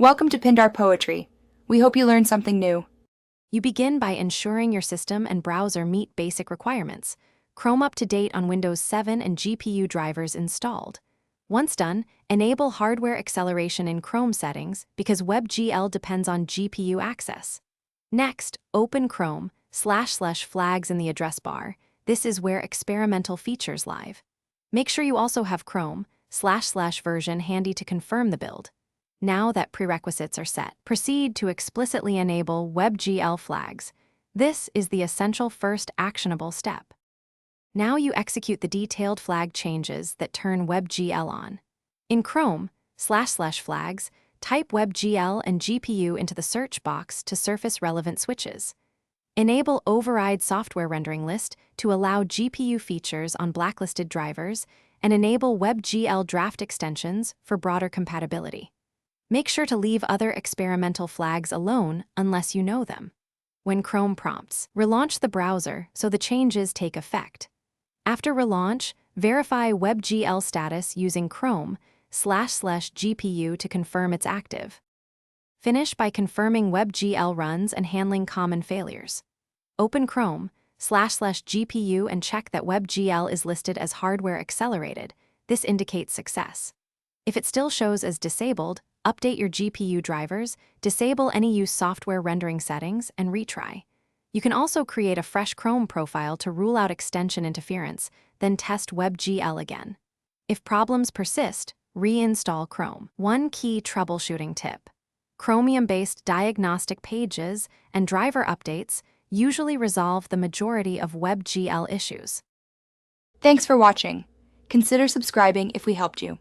Welcome to Pindar Poetry. We hope you learned something new. You begin by ensuring your system and browser meet basic requirements. Chrome up to date on Windows 7 and GPU drivers installed. Once done, enable hardware acceleration in Chrome settings because Webgl depends on GPU access. Next, open Chrome, //flags in the address bar. This is where experimental features live. Make sure you also have Chrome, // version handy to confirm the build. Now that prerequisites are set, proceed to explicitly enable Webgl flags. This is the essential first actionable step. Now you execute the detailed flag changes that turn Webgl on. In Chrome, // flags, type Webgl and GPU into the search box to surface relevant switches. Enable Override Software Rendering List to allow GPU features on blacklisted drivers, and enable Webgl draft extensions for broader compatibility. Make sure to leave other experimental flags alone unless you know them. When Chrome prompts, relaunch the browser so the changes take effect. After relaunch, verify Webgl status using Chrome //GPU to confirm it's active. Finish by confirming Webgl runs and handling common failures. Open Chrome //GPU and check that Webgl is listed as hardware accelerated. This indicates success. If it still shows as disabled, update your GPU drivers, disable any use software rendering settings, and retry. You can also create a fresh Chrome profile to rule out extension interference, then test Webgl again. If problems persist, reinstall Chrome. One key troubleshooting tip: Chromium-based diagnostic pages and driver updates usually resolve the majority of Webgl issues. Thanks for watching. Consider subscribing if we helped you.